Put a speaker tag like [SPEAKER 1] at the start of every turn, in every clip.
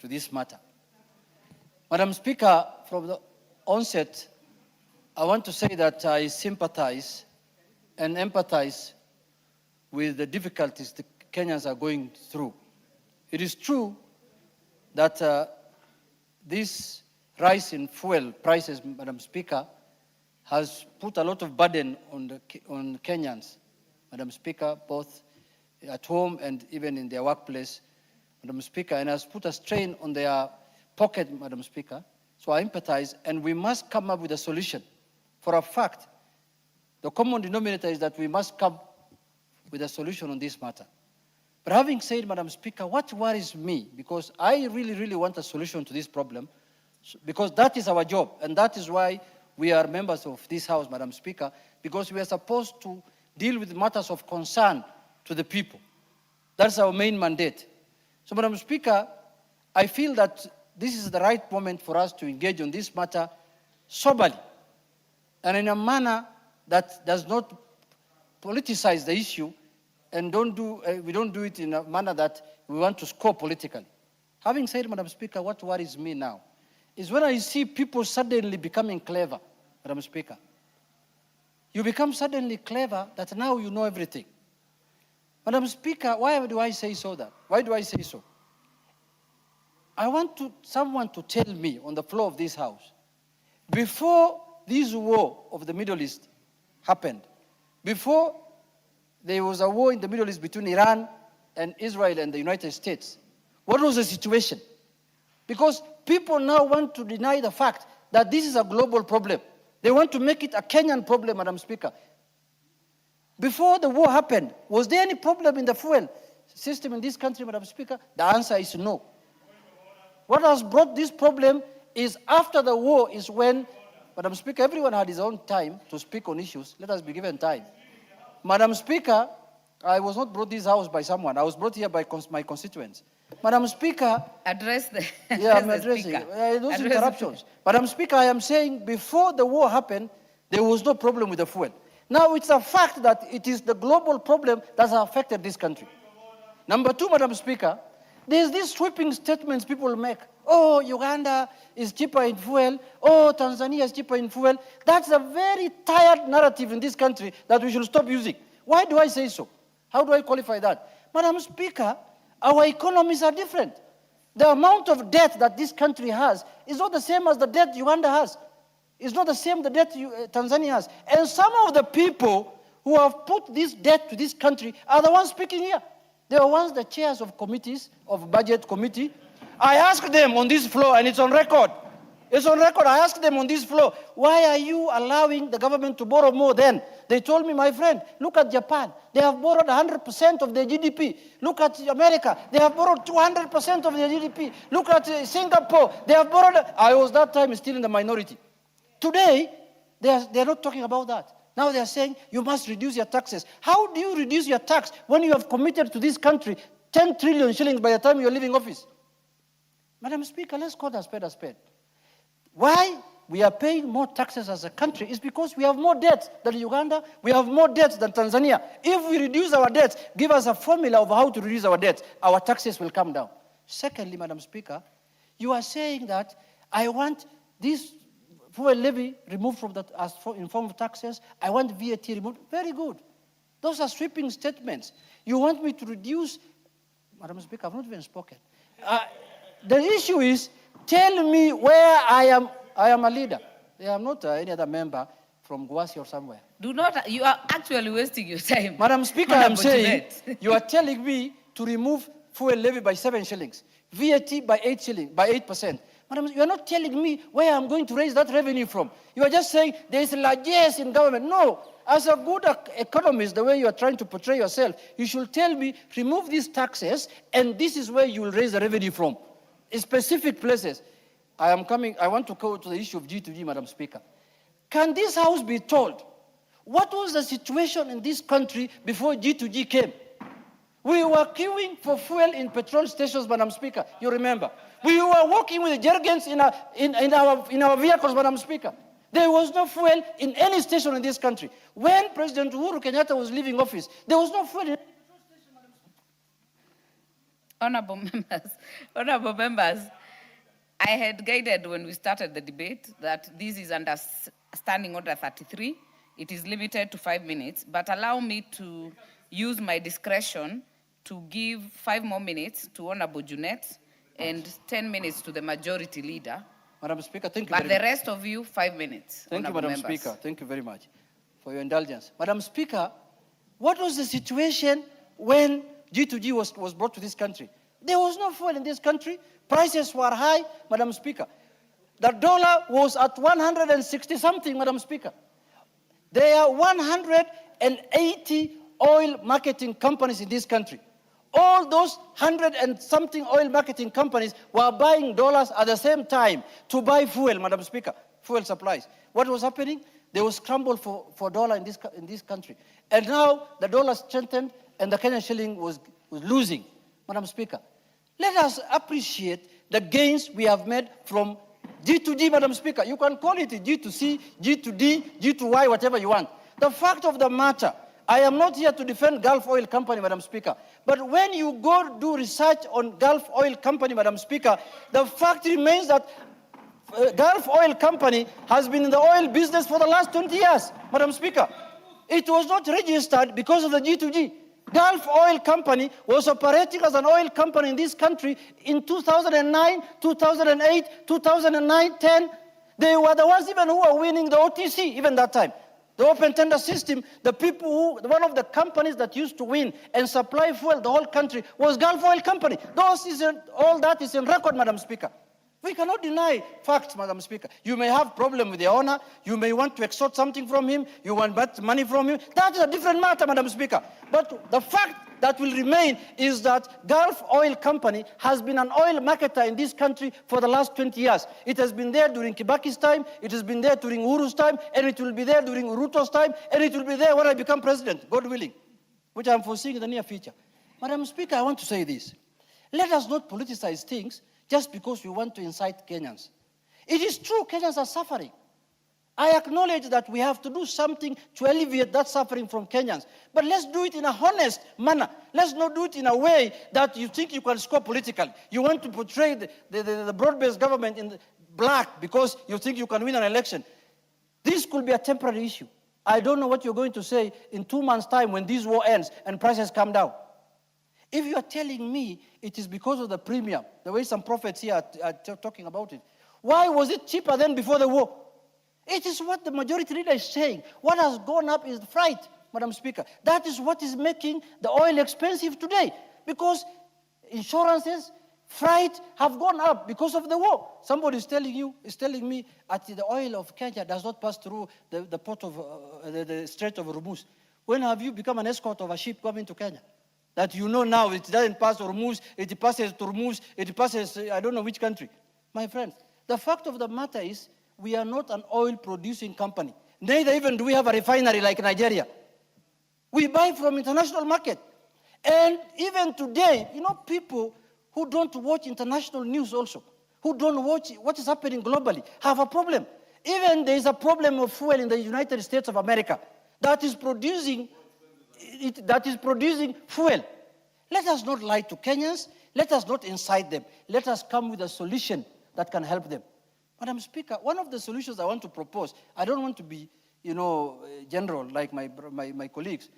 [SPEAKER 1] to this matter. Madam Speaker, from the onset, I want to say that I sympathize and empathize with the difficulties the Kenyans are going through. It is true that this rise in fuel prices, Madam Speaker, has put a lot of burden on Kenyans, Madam Speaker, both at home and even in their workplace, Madam Speaker, and has put a strain on their pocket, Madam Speaker. So I empathize, and we must come up with a solution. For a fact, the common denominator is that we must come with a solution on this matter. But having said, Madam Speaker, what worries me, because I really, really want a solution to this problem, because that is our job, and that is why we are members of this House, Madam Speaker, because we are supposed to deal with matters of concern to the people. That's our main mandate. So, Madam Speaker, I feel that this is the right moment for us to engage on this matter soberly and in a manner that does not politicize the issue, and we don't do it in a manner that we want to score politically. Having said, Madam Speaker, what worries me now is when I see people suddenly becoming clever, Madam Speaker. You become suddenly clever that now you know everything. Madam Speaker, why do I say so that? Why do I say so? I want someone to tell me on the floor of this House, before this war of the Middle East happened, before there was a war in the Middle East between Iran and Israel and the United States, what was the situation? Because people now want to deny the fact that this is a global problem. They want to make it a Kenyan problem, Madam Speaker. Before the war happened, was there any problem in the fuel system in this country, Madam Speaker? The answer is no. What has brought this problem is after the war is when, Madam Speaker, everyone had his own time to speak on issues. Let us be given time. Madam Speaker, I was not brought this house by someone. I was brought here by my constituents. Madam Speaker,
[SPEAKER 2] address the
[SPEAKER 1] yeah, I'm addressing those interruptions. Madam Speaker, I am saying before the war happened, there was no problem with the fuel. Now it's a fact that it is the global problem that has affected this country. Number two, Madam Speaker, there's these sweeping statements people make. Oh, Uganda is cheaper in fuel. Oh, Tanzania is cheaper in fuel. That's a very tired narrative in this country that we should stop using. Why do I say so? How do I qualify that? Madam Speaker, our economies are different. The amount of debt that this country has is not the same as the debt Uganda has. It's not the same the debt Tanzania has. And some of the people who have put this debt to this country are the ones speaking here. They are once the chairs of committees, of budget committee. I asked them on this floor, and it's on record. It's on record. I asked them on this floor, why are you allowing the government to borrow more then? They told me, my friend, look at Japan. They have borrowed 100% of their GDP. Look at America. They have borrowed 200% of their GDP. Look at Singapore. They have borrowed. I was that time still in the minority. Today, they are not talking about that. Now they are saying, you must reduce your taxes. How do you reduce your tax when you have committed to this country 10 trillion shillings by the time you are leaving office? Madam Speaker, let's call a spade a spade. Why we are paying more taxes as a country is because we have more debts than Uganda, we have more debts than Tanzania. If we reduce our debts, give us a formula of how to reduce our debts, our taxes will come down. Secondly, Madam Speaker, you are saying that I want this fuel levy removed from that in form of taxes, I want VAT removed. Very good. Those are sweeping statements. You want me to reduce, Madam Speaker, I've not even spoken. The issue is, tell me where I am a leader. I am not any other member from Guasi or somewhere.
[SPEAKER 2] Do not, you are actually wasting your time.
[SPEAKER 1] Madam Speaker, I am saying, you are telling me to remove fuel levy by 7 shillings, VAT by 8 shillings, by 8%. Madam, you are not telling me where I'm going to raise that revenue from. You are just saying there is largesse in government. No, as a good economist, the way you are trying to portray yourself, you should tell me, remove these taxes, and this is where you will raise the revenue from. In specific places. I want to go to the issue of G2G, Madam Speaker. Can this House be told what was the situation in this country before G2G came? We were queuing for fuel in petrol stations, Madam Speaker. You remember? We were walking with jerrycans in our vehicles, Madam Speaker. There was no fuel in any station in this country. When President Uhuru Kenyatta was leaving office, there was no fuel in any petrol station, Madam Speaker.
[SPEAKER 2] Honorable members, I had guided when we started the debate that this is under Standing Order 33. It is limited to 5 minutes, but allow me to use my discretion to give 5 more minutes to Honorable Junet and 10 minutes to the majority leader.
[SPEAKER 1] Madam Speaker, thank you
[SPEAKER 2] But
[SPEAKER 1] very
[SPEAKER 2] the
[SPEAKER 1] much.
[SPEAKER 2] rest of you, 5 minutes.
[SPEAKER 1] Thank you,
[SPEAKER 2] Honorable
[SPEAKER 1] Madam
[SPEAKER 2] members.
[SPEAKER 1] Speaker. Thank you very much for your indulgence. Madam Speaker, what was the situation when G2G was brought to this country? There was no fuel in this country. Prices were high, Madam Speaker. The dollar was at 160 something, Madam Speaker. There are 180 oil marketing companies in this country. All those 100 and something oil marketing companies were buying dollars at the same time to buy fuel, Madam Speaker, fuel supplies. What was happening? There was scramble for dollar in this country. And now the dollar strengthened and the Kenyan shilling was losing, Madam Speaker. Let us appreciate the gains we have made from G2G, Madam Speaker. You can call it G2C, G2D, G2Y, whatever you want. The fact of the matter, I am not here to defend Gulf Oil Company, Madam Speaker. But when you go do research on Gulf Oil Company, Madam Speaker, the fact remains that Gulf Oil Company has been in the oil business for the last 20 years, Madam Speaker. It was not registered because of the G2G. Gulf Oil Company was operating as an oil company in this country in 2009, 2008, 2009, 10. They were the ones even who were winning the OTC even that time. The open tender system, the people who, one of the companies that used to win and supply fuel the whole country was Gulf Oil Company. All that is in record, Madam Speaker. We cannot deny facts, Madam Speaker. You may have problem with the owner. You may want to extort something from him. You want money from him. That is a different matter, Madam Speaker. But the fact that will remain is that Gulf Oil Company has been an oil marketer in this country for the last 20 years. It has been there during Kibaki's time. It has been there during Uhuru's time. And it will be there during Ruto's time. And it will be there when I become president, God willing, which I'm foreseeing in the near future. Madam Speaker, I want to say this. Let us not politicize things just because we want to incite Kenyans. It is true Kenyans are suffering. I acknowledge that we have to do something to alleviate that suffering from Kenyans. But let's do it in a honest manner. Let's not do it in a way that you think you can score politically. You want to portray the broad-based government in black because you think you can win an election. This could be a temporary issue. I don't know what you're going to say in 2 months' time when this war ends and prices come down. If you are telling me it is because of the premium, the way some prophets here are talking about it, why was it cheaper than before the war? It is what the majority leader is saying. What has gone up is freight, Madam Speaker. That is what is making the oil expensive today, because insurances, freight have gone up because of the war. Somebody is telling me that the oil of Kenya does not pass through the port of the Strait of Hormuz. When have you become an escort of a ship coming to Kenya? That you know now it doesn't pass Hormuz, it passes Hormuz, it passes I don't know which country. My friends, the fact of the matter is we are not an oil producing company. Neither even do we have a refinery like Nigeria. We buy from international market. And even today, people who don't watch international news also, who don't watch what is happening globally, have a problem. Even there is a problem of fuel in the United States of America that is producing fuel. Let us not lie to Kenyans. Let us not incite them. Let us come with a solution that can help them. Madam Speaker, one of the solutions I want to propose, I don't want to be, general like my colleagues.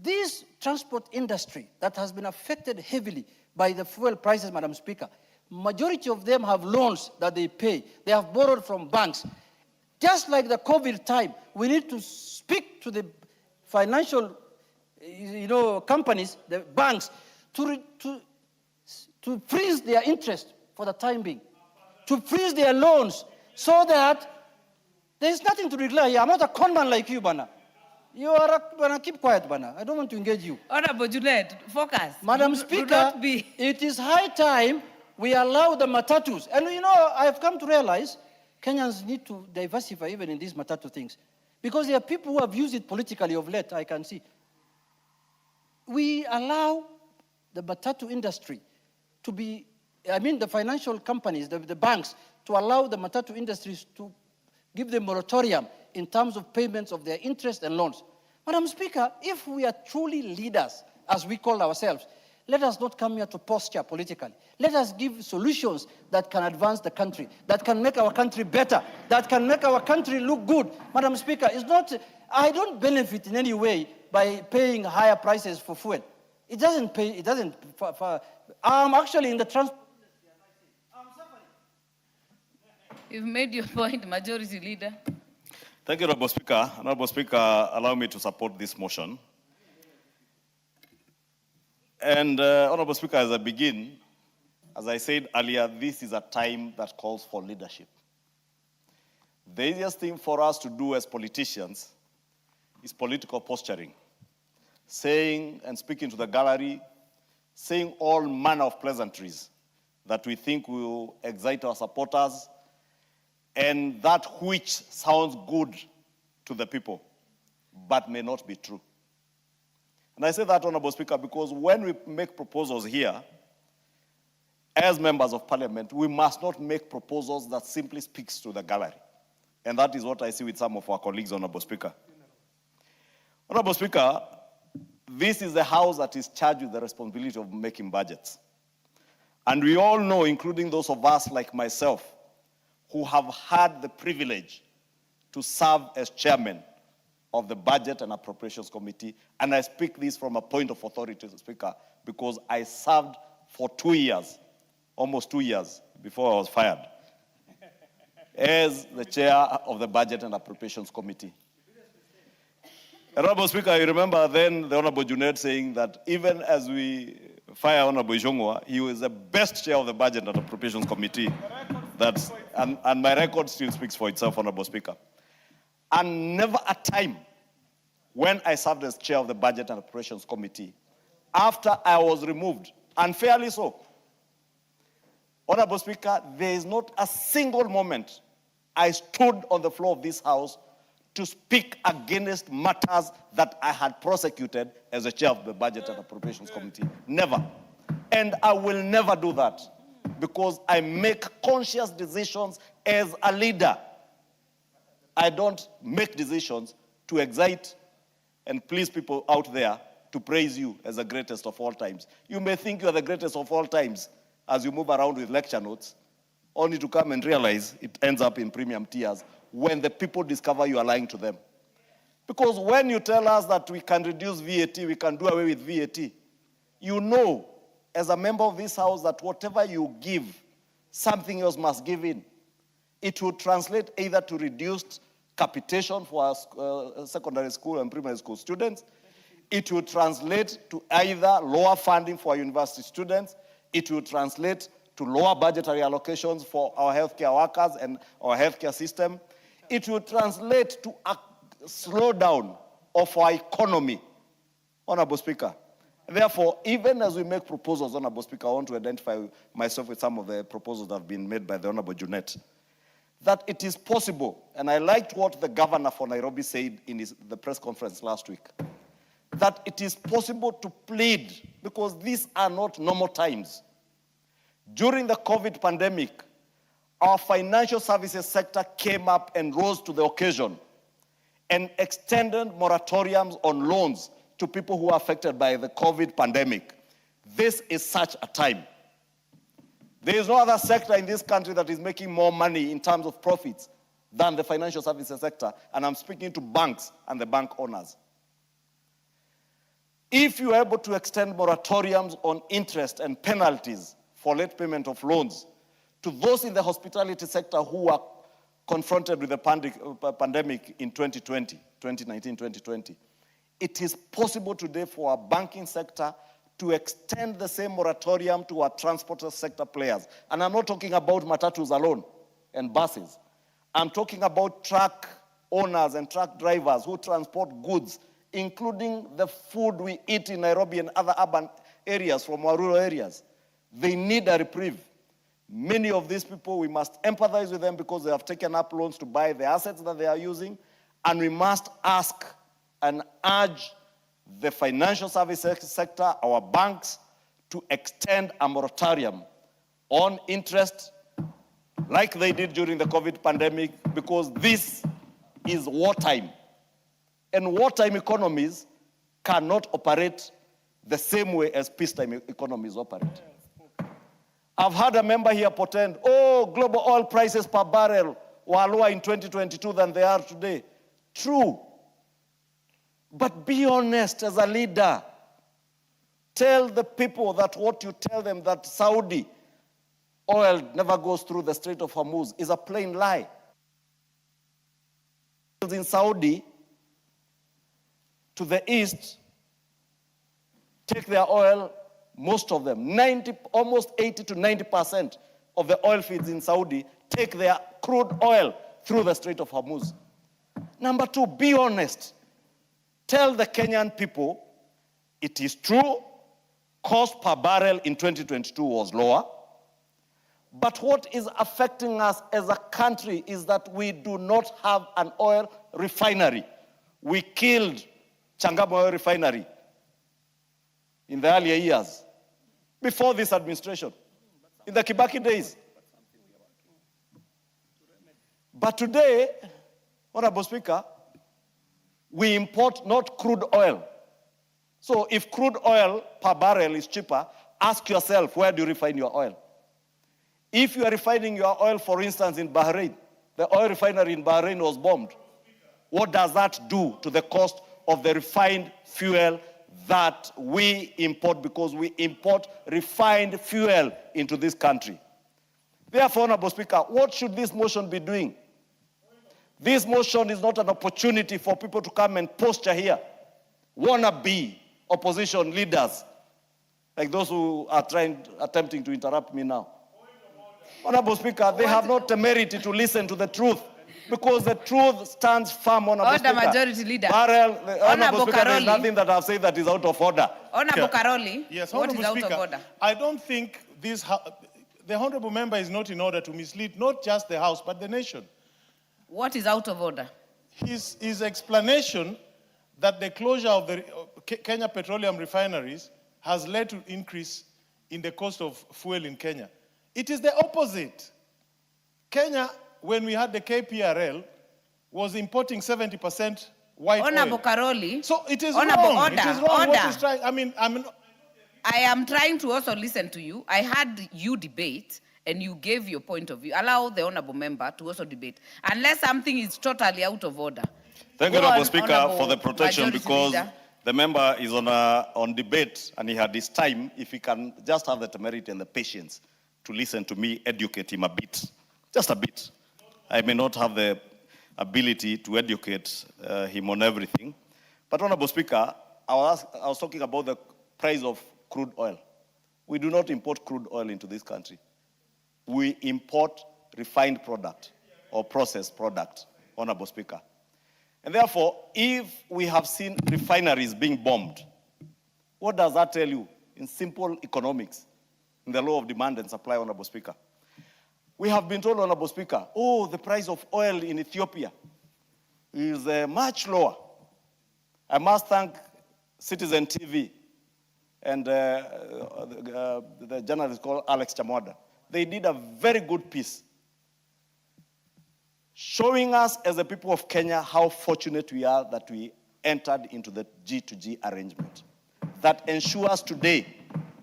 [SPEAKER 1] This transport industry that has been affected heavily by the fuel prices, Madam Speaker, majority of them have loans that they pay. They have borrowed from banks. Just like the COVID time, we need to speak to the financial, companies, the banks, to freeze their interest for the time being, to freeze their loans, so that there's nothing to declare here. I'm not a conman like you, Bana. You are Bana, keep quiet, Bana. I don't want to engage you.
[SPEAKER 2] Honorable Junet, focus.
[SPEAKER 1] Madam Speaker, it is high time we allow the matatus. And I have come to realize Kenyans need to diversify even in these matatu things. Because there are people who have used it politically of late, I can see. We allow the matatu industry to be, the financial companies, the banks, to allow the matatu industries to give them moratorium in terms of payments of their interest and loans. Madam Speaker, if we are truly leaders, as we call ourselves, Let us not come here to posture politically. Let us give solutions that can advance the country, that can make our country better, that can make our country look good. Madam Speaker, it's not, I don't benefit in any way by paying higher prices for fuel. It doesn't pay, it doesn't, I'm actually in the transport.
[SPEAKER 2] You've made your point, Majority Leader.
[SPEAKER 3] Thank you, Honorable Speaker. Honorable Speaker, allow me to support this motion. And Honorable Speaker, as I begin, as I said earlier, this is a time that calls for leadership. The easiest thing for us to do as politicians is political posturing, saying and speaking to the gallery, saying all manner of pleasantries that we think will excite our supporters, and that which sounds good to the people, but may not be true. And I say that, Honorable Speaker, because when we make proposals here, as members of parliament, we must not make proposals that simply speaks to the gallery. And that is what I see with some of our colleagues, Honorable Speaker. Honorable Speaker, this is the house that is charged with the responsibility of making budgets. And we all know, including those of us like myself, who have had the privilege to serve as chairman of the Budget and Appropriations Committee, and I speak this from a point of authority, Speaker, because I served for 2 years, almost 2 years, before I was fired, as the chair of the Budget and Appropriations Committee. Honorable Speaker, you remember then the Honorable Junaid saying that even as we fire Honorable Ishongwa, he was the best chair of the Budget and Appropriations Committee. And my record still speaks for itself, Honorable Speaker. And never a time when I served as chair of the Budget and Appropriations Committee, after I was removed, unfairly so, Honorable Speaker, there is not a single moment I stood on the floor of this House to speak against matters that I had prosecuted as a chair of the Budget and Appropriations Committee. Never. And I will never do that, because I make conscious decisions as a leader. I don't make decisions to excite and please people out there to praise you as the greatest of all times. You may think you are the greatest of all times as you move around with lecture notes, only to come and realize it ends up in premium tiers when the people discover you are lying to them. Because when you tell us that we can reduce VAT, we can do away with VAT, you know, as a member of this House, that whatever you give, something else must give in. It will translate either to reduced capitation for our secondary school and primary school students. It will translate to either lower funding for our university students. It will translate to lower budgetary allocations for our healthcare workers and our healthcare system. It will translate to a slowdown of our economy, Honorable Speaker. Therefore, even as we make proposals, Honorable Speaker, I want to identify myself with some of the proposals that have been made by the Honorable Junet, that it is possible, and I liked what the governor for Nairobi said in the press conference last week, that it is possible to plead, because these are not normal times. During the COVID pandemic, our financial services sector came up and rose to the occasion and extended moratoriums on loans to people who are affected by the COVID pandemic. This is such a time. There is no other sector in this country that is making more money in terms of profits than the financial services sector, and I'm speaking to banks and the bank owners. If you are able to extend moratoriums on interest and penalties for late payment of loans to those in the hospitality sector who are confronted with the pandemic in 2019-2020, it is possible today for our banking sector to extend the same moratorium to our transport sector players. And I'm not talking about matatus alone and buses. I'm talking about truck owners and truck drivers who transport goods, including the food we eat in Nairobi and other urban areas from our rural areas. They need a reprieve. Many of these people, we must empathize with them because they have taken up loans to buy the assets that they are using, and we must ask and urge the financial services sector, our banks, to extend a moratorium on interest like they did during the COVID pandemic, because this is wartime. And wartime economies cannot operate the same way as peacetime economies operate. I've had a member here pretend, oh, global oil prices per barrel were lower in 2022 than they are today. True. But be honest as a leader. Tell the people that what you tell them, that Saudi oil never goes through the Strait of Hormuz, is a plain lie. In Saudi, to the east, take their oil, most of them, almost 80 to 90% of the oil fields in Saudi take their crude oil through the Strait of Hormuz. Number two, be honest. Tell the Kenyan people, it is true, cost per barrel in 2022 was lower, but what is affecting us as a country is that we do not have an oil refinery. We killed Changamwe Oil Refinery in the earlier years, before this administration, in the Kibaki days. But today, Honorable Speaker, we import not crude oil. So if crude oil per barrel is cheaper, ask yourself, where do you refine your oil? If you are refining your oil, for instance, in Bahrain, the oil refinery in Bahrain was bombed. What does that do to the cost of the refined fuel that we import, because we import refined fuel into this country? Therefore, Honorable Speaker, what should this motion be doing? This motion is not an opportunity for people to come and posture here, wannabe opposition leaders, like those who are attempting to interrupt me now. Honorable Speaker, they have not temerity to listen to the truth, because the truth stands firm, Honorable
[SPEAKER 2] Order,
[SPEAKER 3] Speaker.
[SPEAKER 2] Majority Leader.
[SPEAKER 3] Honorable Speaker, there is nothing that I've said that is out of order.
[SPEAKER 2] Honorable Karoli,
[SPEAKER 4] Yes,
[SPEAKER 2] what
[SPEAKER 4] Honorable
[SPEAKER 2] is out
[SPEAKER 4] Speaker,
[SPEAKER 2] of order?
[SPEAKER 4] I don't think the Honorable Member is not in order to mislead not just the House, but the nation.
[SPEAKER 2] What is out of order?
[SPEAKER 4] His explanation that the closure of the Kenya petroleum refineries has led to increase in the cost of fuel in Kenya. It is the opposite. Kenya, when we had the KPRL, was importing 70% white
[SPEAKER 2] Honorable
[SPEAKER 4] oil.
[SPEAKER 2] Karoli.
[SPEAKER 4] So it is
[SPEAKER 2] Honorable,
[SPEAKER 4] wrong.
[SPEAKER 2] order,
[SPEAKER 4] It is wrong.
[SPEAKER 2] order.
[SPEAKER 4] What is trying,
[SPEAKER 2] I am trying to also listen to you. I had you debate and you gave your point of view. Allow the honorable member to also debate. Unless something is totally out of order.
[SPEAKER 3] Thank you,
[SPEAKER 2] Go
[SPEAKER 3] Honorable
[SPEAKER 2] on,
[SPEAKER 3] Speaker,
[SPEAKER 2] Honorable
[SPEAKER 3] for the protection,
[SPEAKER 2] Majority
[SPEAKER 3] because
[SPEAKER 2] Leader.
[SPEAKER 3] the member is on debate and he had his time. If he can just have the temerity and the patience to listen to me, educate him a bit, just a bit. I may not have the ability to educate him on everything. But Honorable Speaker, I was talking about the price of crude oil. We do not import crude oil into this country. We import refined product or processed product, Honorable Speaker. And therefore, if we have seen refineries being bombed, what does that tell you in simple economics, in the law of demand and supply, Honorable Speaker? We have been told, Honorable Speaker, oh, the price of oil in Ethiopia is much lower. I must thank Citizen TV and the journalist called Alex Chamwada. They did a very good piece showing us as the people of Kenya how fortunate we are that we entered into the G2G arrangement. That ensures today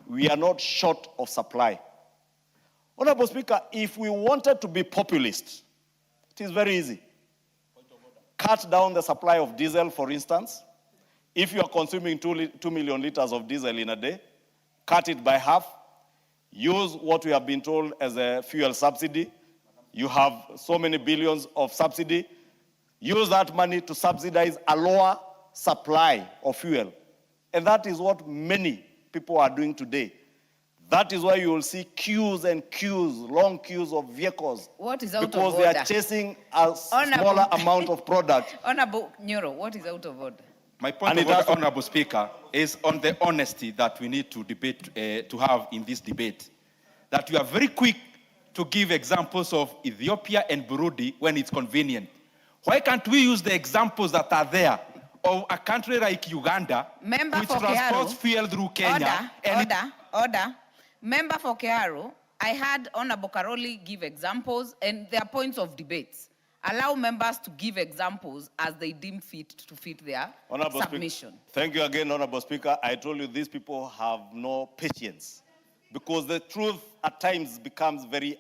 [SPEAKER 3] we are not short of supply. Honorable Speaker, if we wanted to be populist, it is very easy. Cut down the supply of diesel, for instance. If you are consuming 2 million liters of diesel in a day, cut it by half. Use what we have been told as a fuel subsidy. You have so many billions of subsidy. Use that money to subsidize a lower supply of fuel. And that is what many people are doing today. That is why you will see queues and queues, long queues of vehicles.
[SPEAKER 2] What is out of
[SPEAKER 3] because
[SPEAKER 2] order?
[SPEAKER 3] they are chasing a smaller amount of product.
[SPEAKER 2] Honorable Nyoro, what is out of order?
[SPEAKER 5] My point of order, Honorable Speaker, is on the honesty that we need to debate, to have in this debate. That you are very quick to give examples of Ethiopia and Burundi when it's convenient. Why can't we use the examples that are there of a country like Uganda,
[SPEAKER 2] Member
[SPEAKER 5] which
[SPEAKER 2] for
[SPEAKER 5] transports
[SPEAKER 2] Keharu.
[SPEAKER 5] fuel through Kenya?
[SPEAKER 2] Order. Member for Keharu, I had Honorable Karoli give examples and there are points of debates. Allow members to give examples as they deem fit to fit their
[SPEAKER 3] Honorable
[SPEAKER 2] submission.
[SPEAKER 3] Speaker, thank you again, Honorable Speaker. I told you these people have no patience because the truth at times becomes very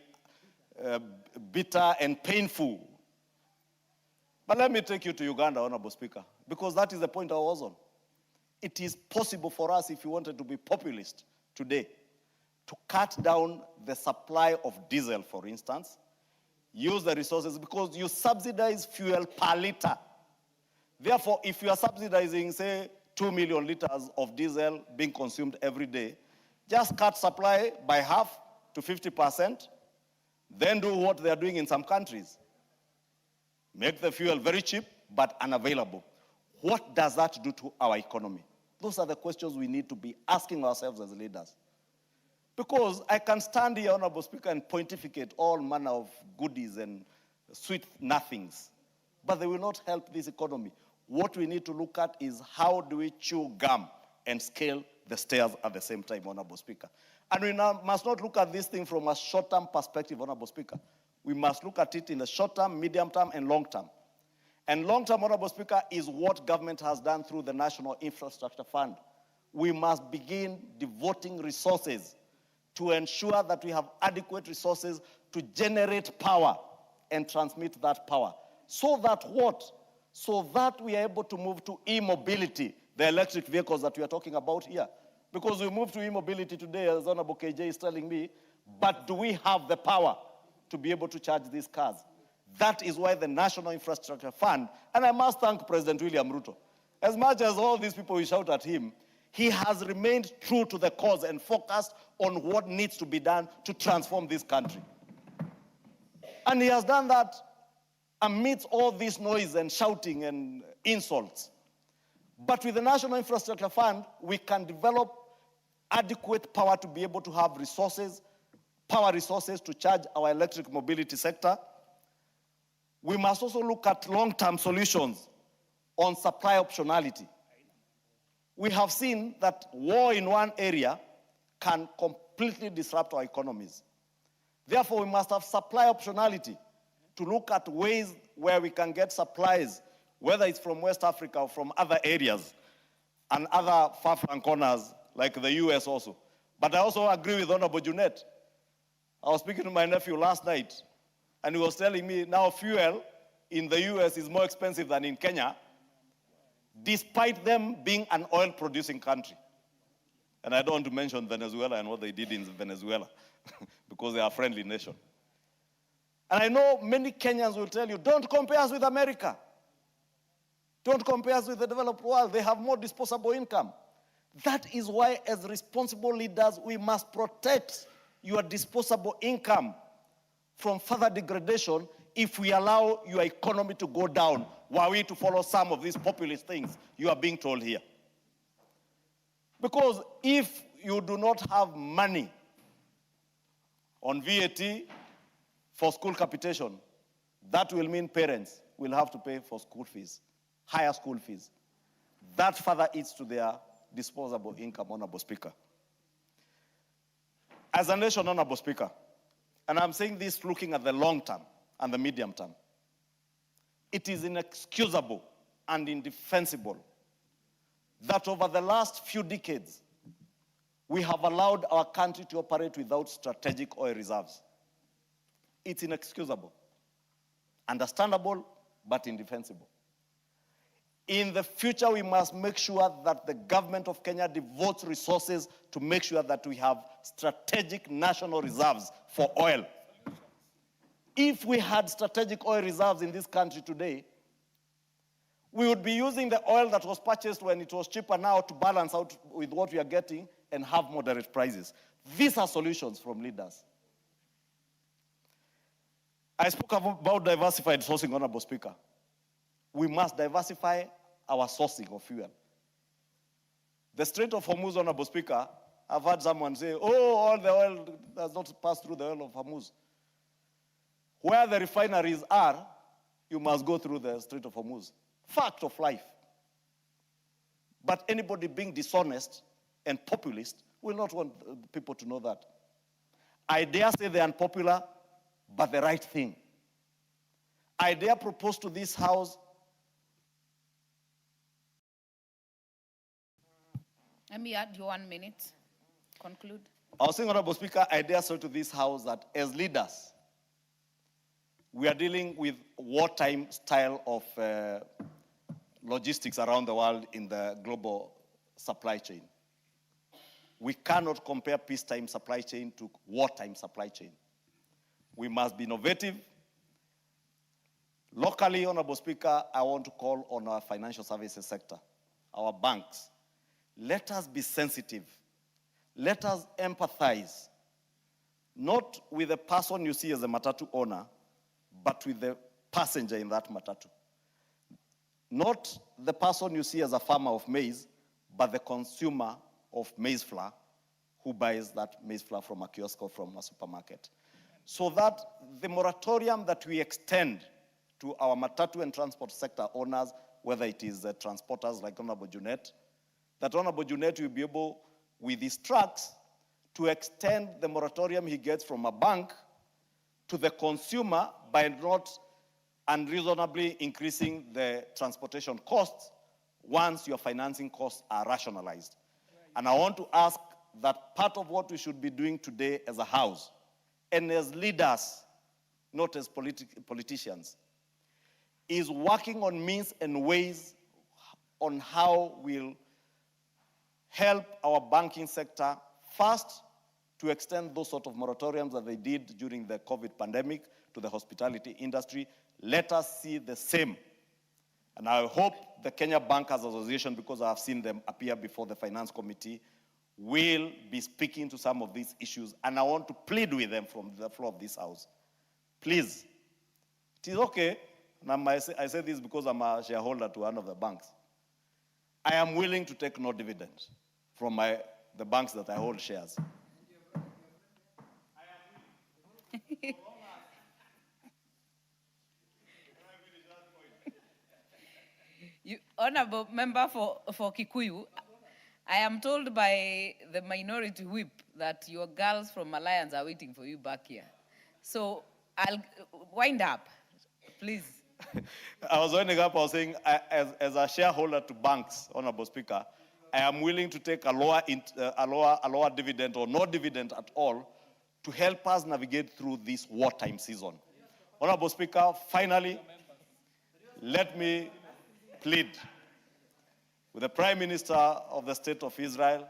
[SPEAKER 3] bitter and painful. But let me take you to Uganda, Honorable Speaker, because that is the point I was on. It is possible for us, if you wanted to be populist today, to cut down the supply of diesel, for instance, use the resources, because you subsidize fuel per liter. Therefore, if you are subsidizing, say, 2 million liters of diesel being consumed every day, just cut supply by half to 50%, then do what they are doing in some countries. Make the fuel very cheap, but unavailable. What does that do to our economy? Those are the questions we need to be asking ourselves as leaders. Because I can stand here, Honorable Speaker, and pontificate all manner of goodies and sweet nothings, but they will not help this economy. What we need to look at is how do we chew gum and scale the stairs at the same time, Honorable Speaker. And we must not look at this thing from a short-term perspective, Honorable Speaker. We must look at it in the short term, medium term, and long term. And long term, Honorable Speaker, is what government has done through the National Infrastructure Fund. We must begin devoting resources to ensure that we have adequate resources to generate power and transmit that power. So that what? So that we are able to move to e-mobility, the electric vehicles that we are talking about here. Because we move to e-mobility today, as Honorable KJ is telling me, but do we have the power to be able to charge these cars? That is why the National Infrastructure Fund, and I must thank President William Ruto. As much as all these people we shout at him, he has remained true to the cause and focused on what needs to be done to transform this country. And he has done that amidst all this noise and shouting and insults. But with the National Infrastructure Fund, we can develop adequate power to be able to have resources, power resources to charge our electric mobility sector. We must also look at long-term solutions on supply optionality. We have seen that war in one area can completely disrupt our economies. Therefore, we must have supply optionality to look at ways where we can get supplies, whether it's from West Africa or from other areas and other far-flung corners like the US also. But I also agree with Honorable Junet. I was speaking to my nephew last night, and he was telling me now fuel in the US is more expensive than in Kenya, despite them being an oil-producing country. And I don't want to mention Venezuela and what they did in Venezuela, because they are a friendly nation. And I know many Kenyans will tell you, don't compare us with America. Don't compare us with the developed world. They have more disposable income. That is why, as responsible leaders, we must protect your disposable income from further degradation if we allow your economy to go down, while we to follow some of these populist things you are being told here. Because if you do not have money on VAT for school capitation, that will mean parents will have to pay for school fees, higher school fees. That further eats to their disposable income, Honorable Speaker. As a nation, Honorable Speaker, and I'm saying this looking at the long term and the medium term, it is inexcusable and indefensible that over the last few decades, we have allowed our country to operate without strategic oil reserves. It's inexcusable, understandable, but indefensible. In the future, we must make sure that the government of Kenya devotes resources to make sure that we have strategic national reserves for oil. If we had strategic oil reserves in this country today, we would be using the oil that was purchased when it was cheaper now to balance out with what we are getting and have moderate prices. These are solutions from leaders. I spoke about diversified sourcing, Honorable Speaker. We must diversify our sourcing of fuel. The Strait of Hormuz, Honorable Speaker, I've heard someone say, oh, all the oil does not pass through the oil of Hormuz. Where the refineries are, you must go through the Strait of Hormuz. Fact of life. But anybody being dishonest and populist will not want people to know that. I dare say the unpopular, but the right thing. I dare propose to this House.
[SPEAKER 2] Let me add you 1 minute. Conclude.
[SPEAKER 3] I was saying, Honorable Speaker, I dare say to this House that as leaders, we are dealing with wartime style of logistics around the world in the global supply chain. We cannot compare peacetime supply chain to wartime supply chain. We must be innovative. Locally, Honorable Speaker, I want to call on our financial services sector, our banks. Let us be sensitive. Let us empathize, not with the person you see as a matatu owner, but with the passenger in that matatu. Not the person you see as a farmer of maize, but the consumer of maize flour who buys that maize flour from a kiosk or from a supermarket. So that the moratorium that we extend to our matatu and transport sector owners, whether it is transporters like Honorable Junet, that Honorable Junet will be able, with his trucks, to extend the moratorium he gets from a bank to the consumer by not unreasonably increasing the transportation costs once your financing costs are rationalized. And I want to ask that part of what we should be doing today as a House and as leaders, not as politicians, is working on means and ways on how we'll help our banking sector, first, to extend those sort of moratoriums that they did during the COVID pandemic to the hospitality industry. Let us see the same. And I hope the Kenya Bankers Association, because I have seen them appear before the Finance Committee, will be speaking to some of these issues. And I want to plead with them from the floor of this House. Please, it is okay, and I say this because I'm a shareholder to one of the banks. I am willing to take no dividends from the banks that I hold shares.
[SPEAKER 2] Honorable member for Kikuyu, I am told by the minority whip that your girls from Alliance are waiting for you back here. So I'll wind up, please.
[SPEAKER 3] I was winding up, I was saying, as a shareholder to banks, Honorable Speaker, I am willing to take a lower dividend or no dividend at all to help us navigate through this wartime season. Honorable Speaker, finally, let me plead with the Prime Minister of the State of Israel,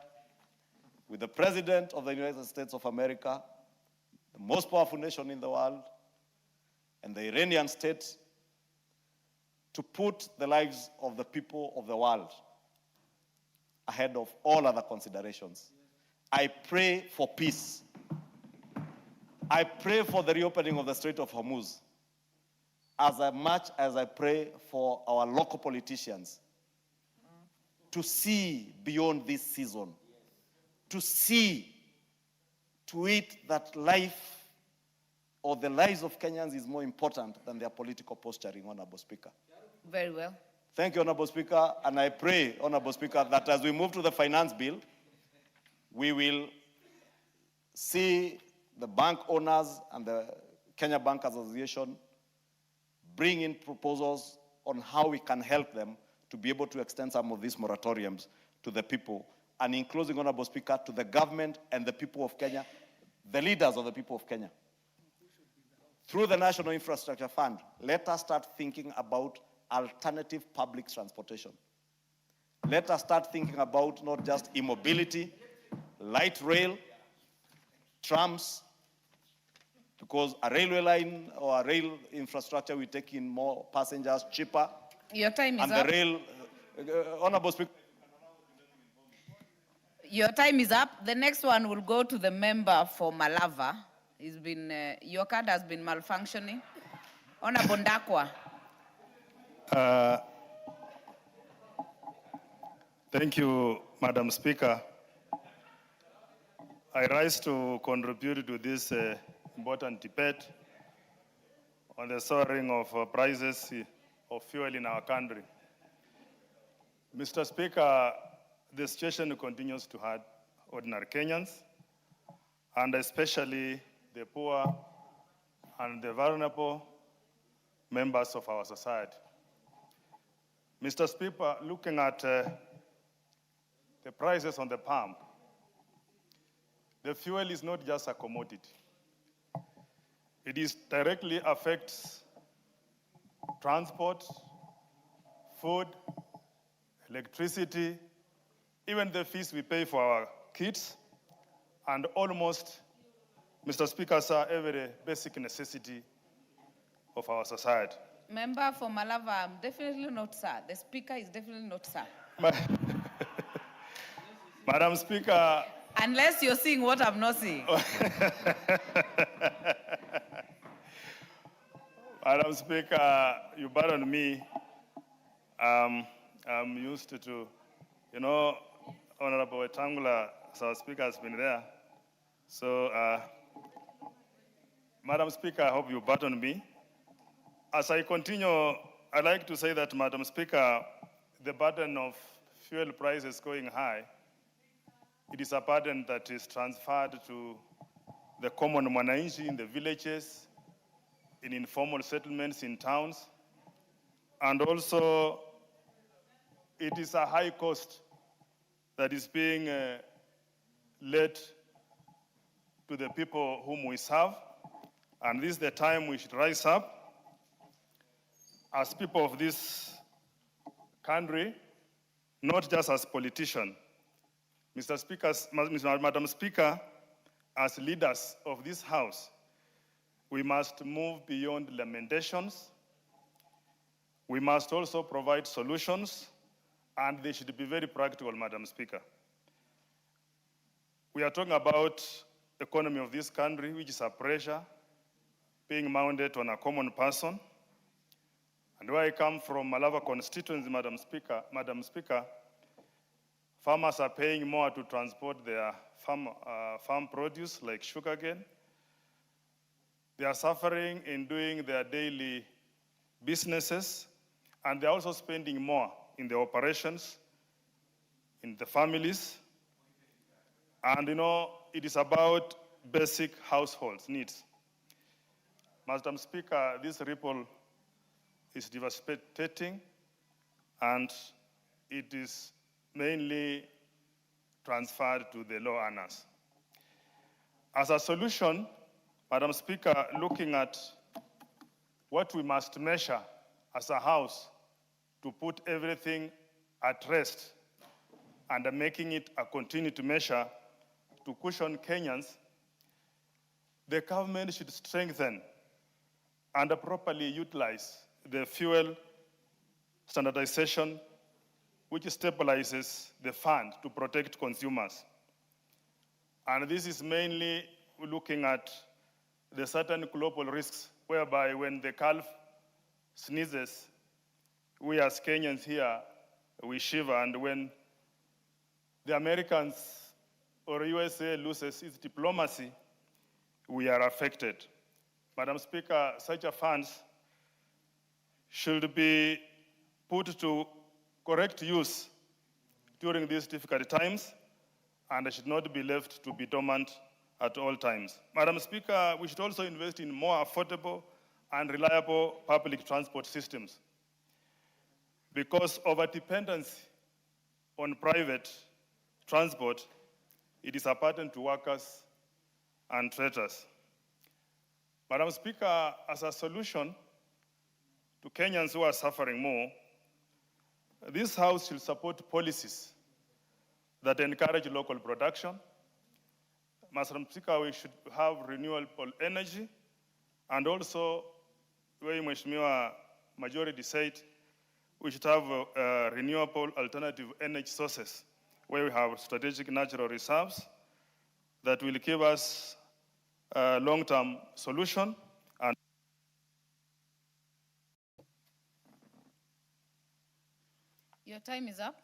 [SPEAKER 3] with the President of the United States of America, the most powerful nation in the world, and the Iranian state, to put the lives of the people of the world ahead of all other considerations. I pray for peace. I pray for the reopening of the Strait of Hormuz as much as I pray for our local politicians to see beyond this season, to see to it that life or the lives of Kenyans is more important than their political posturing, Honorable Speaker.
[SPEAKER 2] Very well.
[SPEAKER 3] Thank you, Honorable Speaker, and I pray, Honorable Speaker, that as we move to the finance bill, we will see the bank owners and the Kenya Bankers Association bring in proposals on how we can help them to be able to extend some of these moratoriums to the people. And in closing, Honorable Speaker, to the government and the people of Kenya, the leaders of the people of Kenya. Through the National Infrastructure Fund, let us start thinking about alternative public transportation. Let us start thinking about not just e-mobility, light rail, trams, because a railway line or a rail infrastructure will take in more passengers cheaper.
[SPEAKER 2] Your time is
[SPEAKER 3] and
[SPEAKER 2] up.
[SPEAKER 3] the rail, Honorable Speaker.
[SPEAKER 2] Your time is up. The next one will go to the member for Malava. Your card has been malfunctioning. Honorable Ndakwa.
[SPEAKER 6] Thank you, Madam Speaker. I rise to contribute to this important debate on the soaring of prices of fuel in our country. Mr. Speaker, the situation continues to hurt ordinary Kenyans, and especially the poor and the vulnerable members of our society. Mr. Speaker, looking at the prices on the pump, the fuel is not just a commodity. It directly affects transport, food, electricity, even the fees we pay for our kids, and almost, Mr. Speaker, sir, every basic necessity of our society.
[SPEAKER 2] Member for Malava, I'm definitely not sir. The speaker is definitely not sir.
[SPEAKER 6] Madam Speaker.
[SPEAKER 2] Unless you're seeing what I'm not seeing.
[SPEAKER 6] Madam Speaker, you pardon me. I'm used to, Honorable Wetangula, so our Speaker has been there. So, Madam Speaker, I hope you pardon me. As I continue, I'd like to say that, Madam Speaker, the burden of fuel prices going high, it is a burden that is transferred to the common mwananchi in the villages, in informal settlements in towns, and also it is a high cost that is being led to the people whom we serve, and this is the time we should rise up as people of this country, not just as politicians. Mr. Speaker, Madam Speaker, as leaders of this House, we must move beyond lamentations. We must also provide solutions, and they should be very practical, Madam Speaker. We are talking about the economy of this country, which is a pressure being mounted on a common person. And where I come from, Malava constituency, Madam Speaker, farmers are paying more to transport their farm produce like sugarcane. They are suffering in doing their daily businesses, and they're also spending more in the operations, in the families. And it is about basic household needs. Madam Speaker, this ripple is devastating, and it is mainly transferred to the low earners. As a solution, Madam Speaker, looking at what we must measure as a House to put everything at rest and making it a continued measure to cushion Kenyans, the government should strengthen and properly utilize the fuel standardization, which stabilizes the fund to protect consumers. And this is mainly looking at the certain global risks, whereby when the calf sneezes, we as Kenyans here, we shiver, and when the Americans or USA loses its diplomacy, we are affected. Madam Speaker, such a funds should be put to correct use during these difficult times, and should not be left to be dormant at all times. Madam Speaker, we should also invest in more affordable and reliable public transport systems, because over-dependence on private transport, it is a burden to workers and traders. Madam Speaker, as a solution to Kenyans who are suffering more, this House should support policies that encourage local production. Madam Speaker, we should have renewable energy, and also, where Mheshimiwa majority said, we should have renewable alternative energy sources, where we have strategic natural reserves that will give us a long-term solution. And
[SPEAKER 2] Your time is up.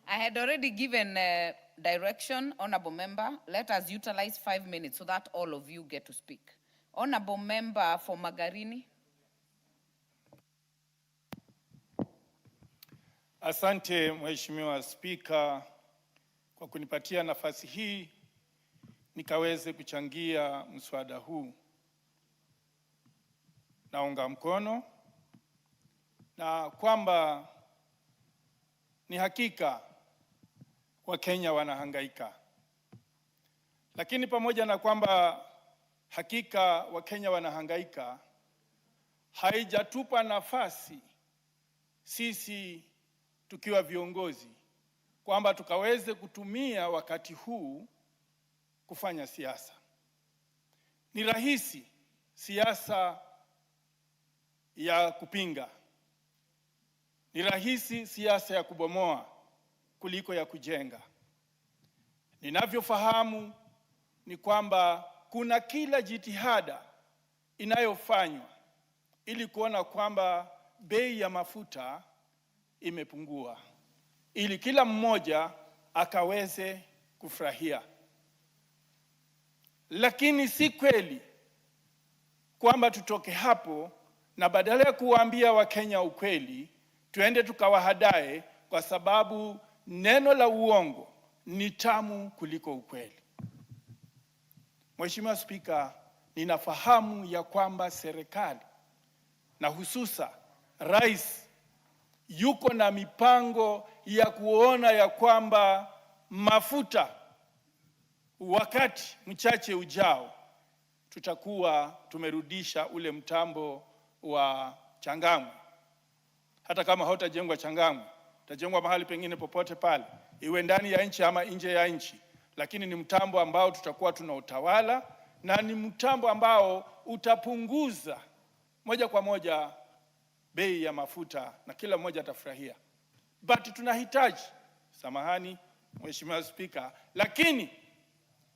[SPEAKER 2] I had already given direction, Honorable Member. Let us utilize 5 minutes so that all of you get to speak. Honorable Member for Magarini.
[SPEAKER 7] Asante Mheshimiwa Spika kwa kunipatia nafasi hii nikaweze kuchangia mswada huu. Naunga mkono na kwamba ni hakika Wakenya wanahangaika. Lakini pamoja na kwamba hakika Wakenya wanahangaika, haijatupa nafasi sisi tukiwa viongozi kwamba tukaweze kutumia wakati huu kufanya siasa. Ni rahisi siasa ya kupinga, ni rahisi siasa ya kubomoa kuliko ya kujenga. Ninavyofahamu ni kwamba kuna kila jitihada inayofanywa ili kuona kwamba bei ya mafuta imepungua, ili kila mmoja akaweze kufurahia. Lakini si kweli kwamba tutoke hapo na badala ya kuwaambia Wakenya ukweli, tuende tukawahadae, kwa sababu neno la uongo ni tamu kuliko ukweli. Mheshimiwa Spika, ninafahamu ya kwamba serikali na hususa rais yuko na mipango ya kuona ya kwamba mafuta wakati mchache ujao tutakuwa tumerudisha ule mtambo wa Changamwe. Hata kama hautajengwa Changamwe, utajengwa mahali pengine popote pale, iwe ndani ya nchi ama nje ya nchi, lakini ni mtambo ambao tutakuwa tunautawala, na ni mtambo ambao utapunguza moja kwa moja bei ya mafuta na kila mmoja atafurahia. But tunahitaji, samahani Mheshimiwa Spika, lakini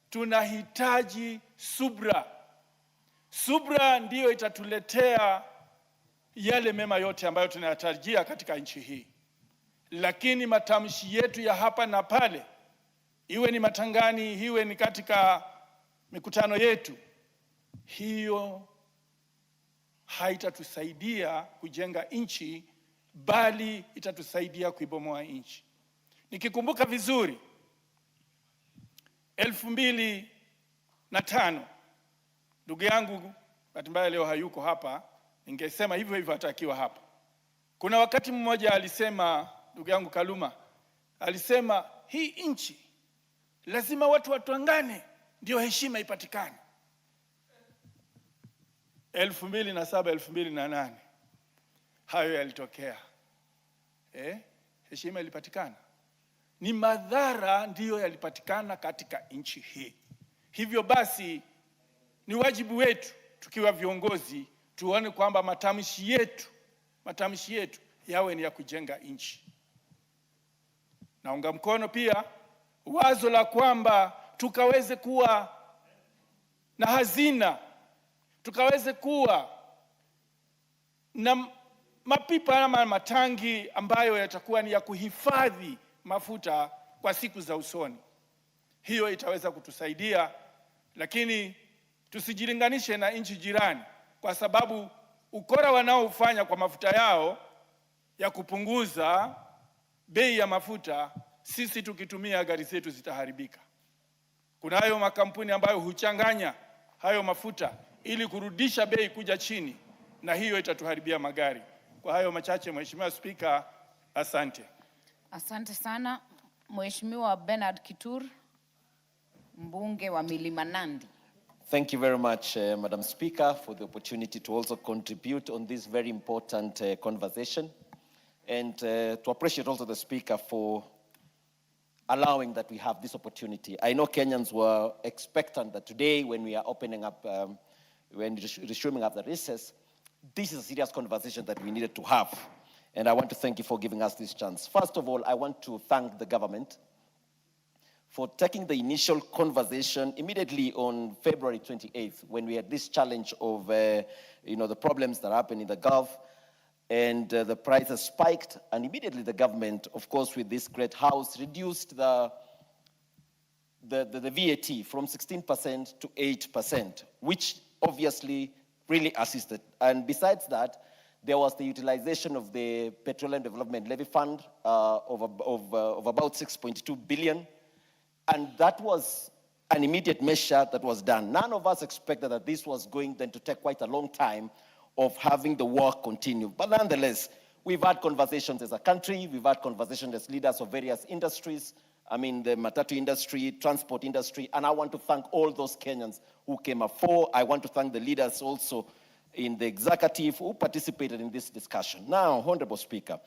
[SPEAKER 7] tunahitaji subra. Subra ndiyo itatuletea yale mema yote ambayo tunayatarajia katika nchi hii. Lakini matamshi yetu ya hapa na pale, iwe ni matangani, iwe ni katika mikutano yetu, hiyo haitatusaidia kujenga nchi, bali itatusaidia kuibomoa nchi. Nikikumbuka vizuri 2005, ndugu yangu bahati mbaya leo hayuko hapa, ningesema hivyo hivyo hata akiwa hapa. Kuna wakati mmoja alisema, ndugu yangu Kaluma alisema, hii nchi lazima watu watwangane ndio heshima ipatikane. 2007, 2008 hayo yalitokea. Heshima ilipatikana. Ni madhara ndiyo yalipatikana katika nchi hii. Hivyo basi ni wajibu wetu tukiwa viongozi tuone kwamba matamshi yetu yawe ni ya kujenga nchi. Naunga mkono pia wazo la kwamba tukaweze kuwa na hazina, tukaweze kuwa na mapipa ama matangi ambayo yatakuwa ni ya kuhifadhi mafuta kwa siku za usoni. Hiyo itaweza kutusaidia, lakini tusijilinganishe na nchi jirani, kwa sababu ukora wanaofanya kwa mafuta yao ya kupunguza bei ya mafuta, sisi tukitumia gari zetu zitaharibika. Kuna hayo makampuni ambayo huchanganya hayo mafuta ili kurudisha bei kuja chini, na hiyo itatuharibia magari. Kwa hayo machache, Mheshimiwa Spika, asante.
[SPEAKER 2] Asante sana. Mheshimiwa Bernard Kitur, mbunge wa Milima Nandi.
[SPEAKER 3] Thank you very much, Madam Speaker, for the opportunity to also contribute on this very important conversation, and to appreciate also the Speaker for allowing that we have this opportunity. I know Kenyans were expectant that today, when we are opening up, when resuming up the recess, this is a serious conversation that we needed to have. And I want to thank you for giving us this chance. First of all, I want to thank the government for taking the initial conversation immediately on February 28th, when we had this challenge of the problems that happened in the Gulf, and the prices spiked, and immediately the government, of course, with this great house, reduced the VAT from 16% to 8%, which obviously really assisted. And besides that, there was the utilization of the Petroleum Development Levy Fund of about 6.2 billion. And that was an immediate measure that was done. None of us expected that this was going then to take quite a long time of having the work continue. But nonetheless, we've had conversations as a country, we've had conversations as leaders of various industries, I mean the matatu industry, transport industry, and I want to thank all those Kenyans who came up for. I want to thank the leaders also in the executive who participated in this discussion. Now, Honorable Speaker,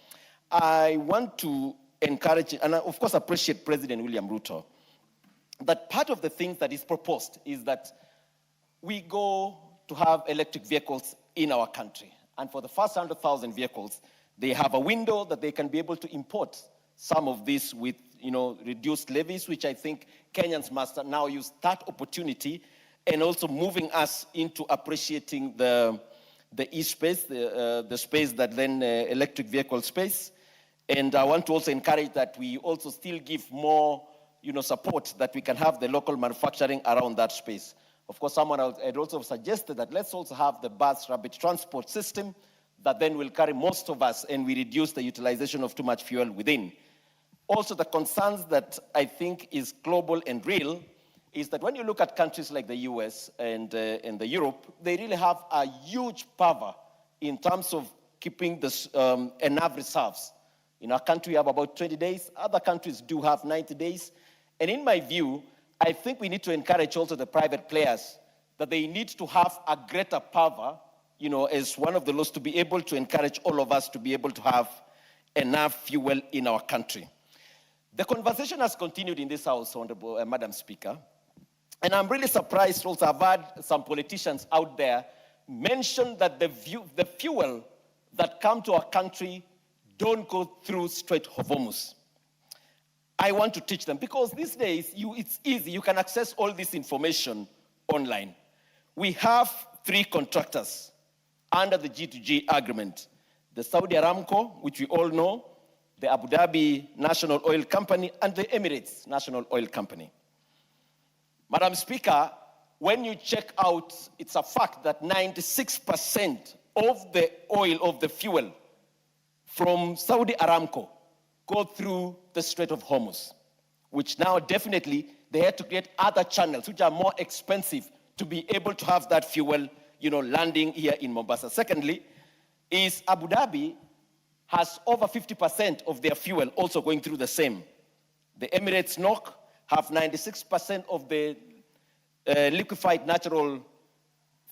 [SPEAKER 3] I want to encourage, and I of course appreciate President William Ruto, that part of the things that is proposed is that we go to have electric vehicles in our country. And for the first 100,000 vehicles, they have a window that they can be able to import some of this with reduced levies, which I think Kenyans must now use that opportunity, and also moving us into appreciating the e-space, the space that then electric vehicle space. And I want to also encourage that we also still give more support that we can have the local manufacturing around that space. Of course, someone had also suggested that let's also have the bus rapid transport system that then will carry most of us and we reduce the utilization of too much fuel within. Also, the concerns that I think is global and real is that when you look at countries like the US and the Europe, they really have a huge power in terms of keeping this, enough reserves. In our country, we have about 20 days. Other countries do have 90 days. And in my view, I think we need to encourage also the private players that they need to have a greater power, as one of the laws to be able to encourage all of us to be able to have enough fuel in our country. The conversation has continued in this House, Honorable Madam Speaker, and I'm really surprised also. I've had some politicians out there mention that the fuel that come to our country don't go through Strait of Hormuz. I want to teach them, because these days, it's easy. You can access all this information online. We have 3 contractors under the G2G agreement. The Saudi Aramco, which we all know, the Abu Dhabi National Oil Company, and the Emirates National Oil Company. Madam Speaker, when you check out, it's a fact that 96% of the oil, of the fuel from Saudi Aramco go through the Strait of Hormuz, which now definitely they had to create other channels which are more expensive to be able to have that fuel, landing here in Mombasa. Secondly, is Abu Dhabi has over 50% of their fuel also going through the same. The Emirates NOC have 96% of the liquefied natural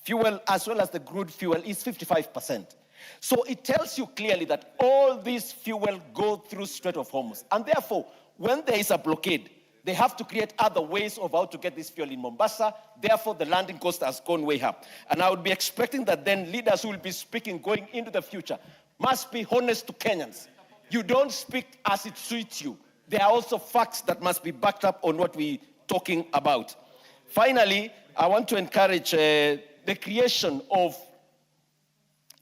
[SPEAKER 3] fuel, as well as the crude fuel is 55%. So it tells you clearly that all these fuel go through Strait of Hormuz. And therefore, when there is a blockade, they have to create other ways of how to get this fuel in Mombasa. Therefore, the landing cost has gone way up. And I would be expecting that then leaders who will be speaking going into the future must be honest to Kenyans. You don't speak as it suits you. There are also facts that must be backed up on what we're talking about. Finally, I want to encourage the creation of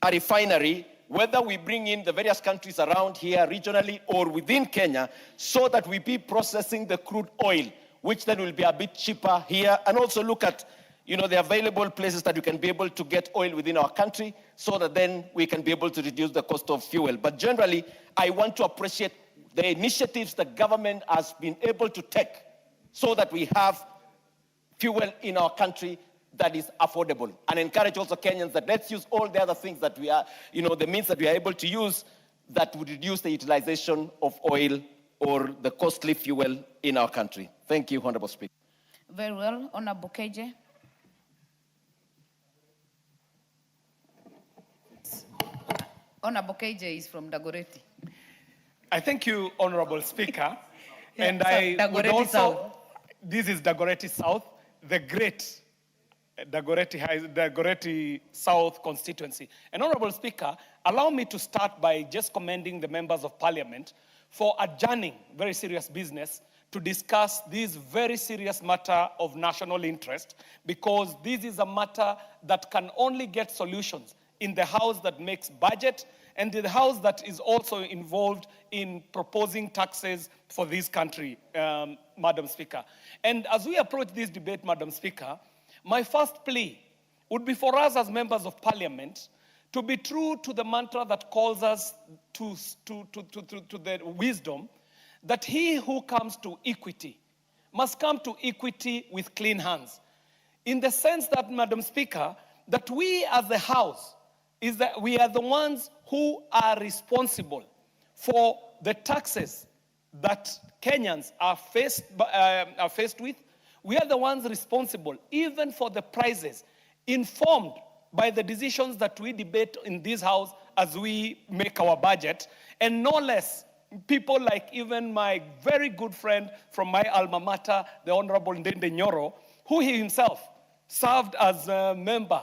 [SPEAKER 3] a refinery, whether we bring in the various countries around here regionally or within Kenya, so that we be processing the crude oil, which then will be a bit cheaper here, and also look at the available places that you can be able to get oil within our country, so that then we can be able to reduce the cost of fuel. But generally, I want to appreciate the initiatives the government has been able to take so that we have fuel in our country that is affordable, and encourage also Kenyans that let's use all the other things that we are, the means that we are able to use that would reduce the utilization of oil or the costly fuel in our country. Thank you, Honorable Speaker.
[SPEAKER 2] Very well. Honorable KJ. Honorable KJ is from Dagoretti.
[SPEAKER 7] I thank you, Honorable Speaker.
[SPEAKER 2] Yeah,
[SPEAKER 7] And
[SPEAKER 2] so
[SPEAKER 7] I would
[SPEAKER 2] Dagoretti
[SPEAKER 7] also,
[SPEAKER 2] South.
[SPEAKER 7] This is Dagoretti South, the great Dagoretti South constituency. And Honorable Speaker, allow me to start by just commending the members of Parliament for adjourning very serious business to discuss this very serious matter of national interest, because this is a matter that can only get solutions in the House that makes budget and the House that is also involved in proposing taxes for this country, Madam Speaker. And as we approach this debate, Madam Speaker, my first plea would be for us as members of Parliament to be true to the mantra that calls us to the wisdom that he who comes to equity must come to equity with clean hands. In the sense that, Madam Speaker, that we as the House, is that we are the ones who are responsible for the taxes that Kenyans are faced with. We are the ones responsible even for the prices, informed by the decisions that we debate in this House as we make our budget, and no less people like even my very good friend from my alma mater, the Honorable Ndende Nyoro, who he himself served as a member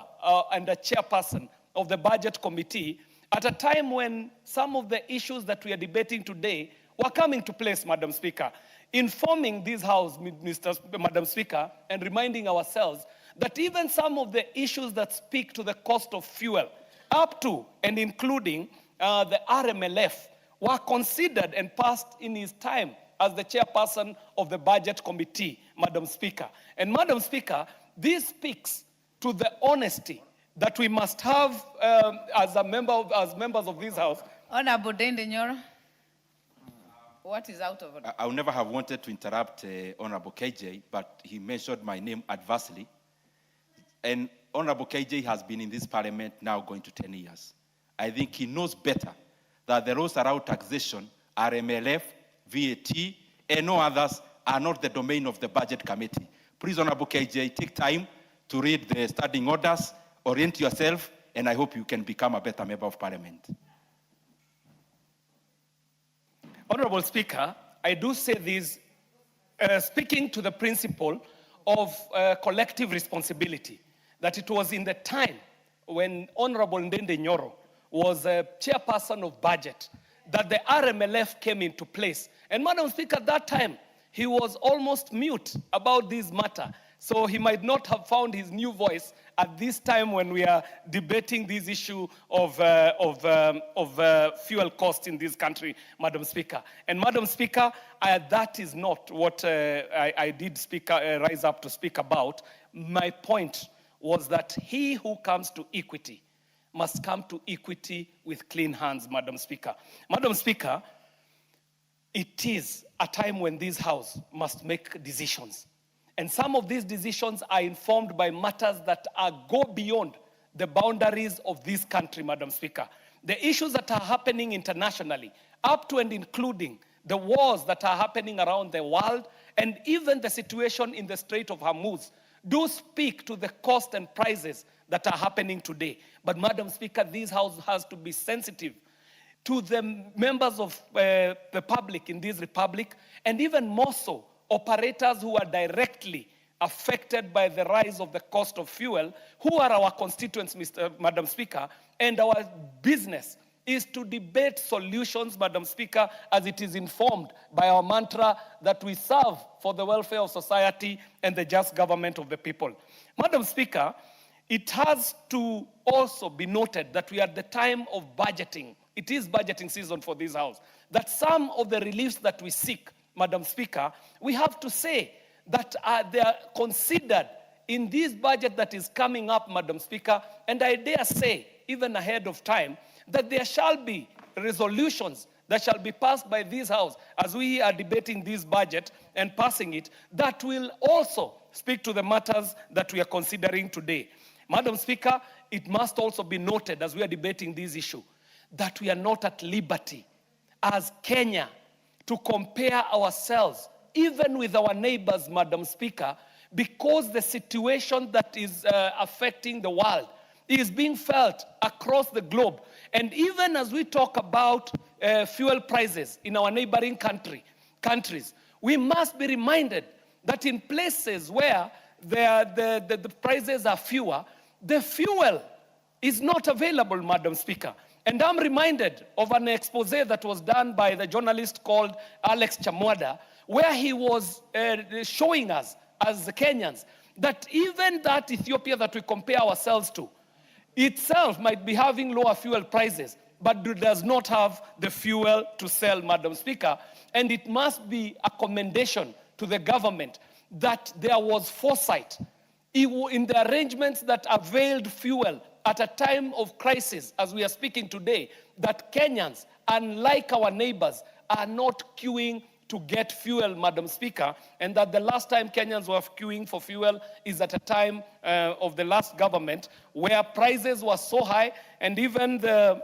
[SPEAKER 7] and a chairperson of the budget committee at a time when some of the issues that we are debating today were coming to place, Madam Speaker, informing this House, Madam Speaker, and reminding ourselves that even some of the issues that speak to the cost of fuel, up to and including the RMLF, were considered and passed in his time as the chairperson of the budget committee, Madam Speaker. And Madam Speaker, this speaks to the honesty that we must have as members of this House.
[SPEAKER 2] Honorable Ndende Nyoro, what is out of order?
[SPEAKER 5] I would never have wanted to interrupt Honorable KJ, but he mentioned my name adversely. And Honorable KJ has been in this parliament now going to 10 years. I think he knows better that the rules around taxation, RMLF, VAT, and no others are not the domain of the budget committee. Please, Honorable KJ, take time to read the standing orders, orient yourself, and I hope you can become a better member of parliament.
[SPEAKER 7] Honorable Speaker, I do say this speaking to the principle of collective responsibility, that it was in the time when Honorable Ndende Nyoro was a chairperson of budget that the RMLF came into place. And Madam Speaker, at that time, he was almost mute about this matter. So he might not have found his new voice at this time when we are debating this issue of fuel cost in this country, Madam Speaker. And Madam Speaker, that is not what I did rise up to speak about. My point was that he who comes to equity must come to equity with clean hands, Madam Speaker. Madam Speaker, it is a time when this House must make decisions. And some of these decisions are informed by matters that go beyond the boundaries of this country, Madam Speaker. The issues that are happening internationally, up to and including the wars that are happening around the world, and even the situation in the Strait of Hormuz, do speak to the cost and prices that are happening today. But Madam Speaker, this House has to be sensitive to the members of the public in this republic, and even more so, operators who are directly affected by the rise of the cost of fuel, who are our constituents, Madam Speaker, and our business is to debate solutions, Madam Speaker, as it is informed by our mantra that we serve for the welfare of society and the just government of the people. Madam Speaker, it has to also be noted that we are at the time of budgeting. It is budgeting season for this House. That some of the reliefs that we seek, Madam Speaker, we have to say that they are considered in this budget that is coming up, Madam Speaker, and I dare say, even ahead of time, that there shall be resolutions that shall be passed by this House as we are debating this budget and passing it, that will also speak to the matters that we are considering today. Madam Speaker, it must also be noted as we are debating this issue that we are not at liberty as Kenya to compare ourselves even with our neighbors, Madam Speaker, because the situation that is affecting the world is being felt across the globe. And even as we talk about fuel prices in our neighboring countries, we must be reminded that in places where the prices are fewer, the fuel is not available, Madam Speaker. And I'm reminded of an expose that was done by the journalist called Alex Chamwada, where he was showing us as the Kenyans that even that Ethiopia that we compare ourselves to itself might be having lower fuel prices, but does not have the fuel to sell, Madam Speaker. And it must be a commendation to the government that there was foresight in the arrangements that availed fuel at a time of crisis, as we are speaking today, that Kenyans, unlike our neighbors, are not queuing to get fuel, Madam Speaker, and that the last time Kenyans were queuing for fuel is at a time of the last government where prices were so high, and even the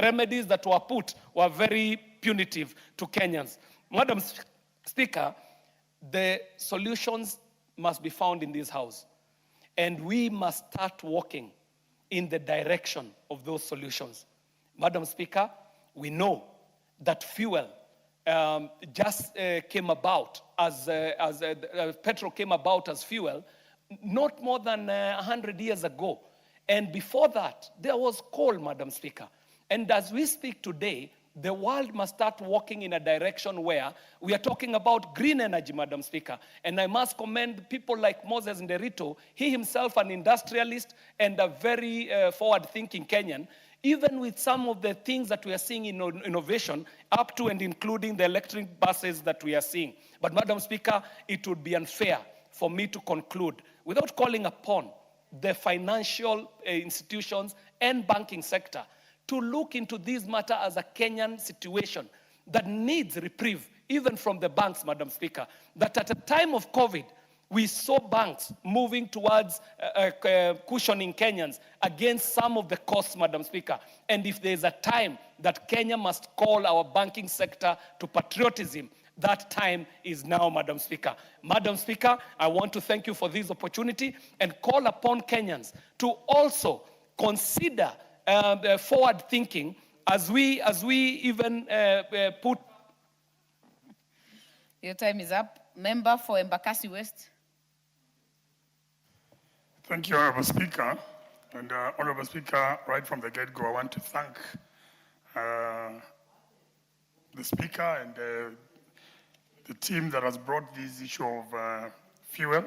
[SPEAKER 7] remedies that were put were very punitive to Kenyans. Madam Speaker, the solutions must be found in this House, and we must start walking in the direction of those solutions. Madam Speaker, we know that fuel just came about as petrol came about as fuel not more than 100 years ago. And before that, there was coal, Madam Speaker. And as we speak today, the world must start walking in a direction where we are talking about green energy, Madam Speaker. And I must commend people like Moses Nderito, he himself an industrialist and a very forward-thinking Kenyan, even with some of the things that we are seeing in innovation, up to and including the electric buses that we are seeing. But Madam Speaker, it would be unfair for me to conclude without calling upon the financial institutions and banking sector to look into this matter as a Kenyan situation that needs reprieve, even from the banks, Madam Speaker. That at a time of COVID, we saw banks moving towards cushioning Kenyans against some of the costs, Madam Speaker. And if there's a time that Kenya must call our banking sector to patriotism, that time is now, Madam Speaker. Madam Speaker, I want to thank you for this opportunity and call upon Kenyans to also consider forward thinking as we even put.
[SPEAKER 2] Your time is up. Member for Embakasi West.
[SPEAKER 8] Thank you, Honorable Speaker. And Honorable Speaker, right from the get-go, I want to thank the Speaker and the team that has brought this issue of fuel.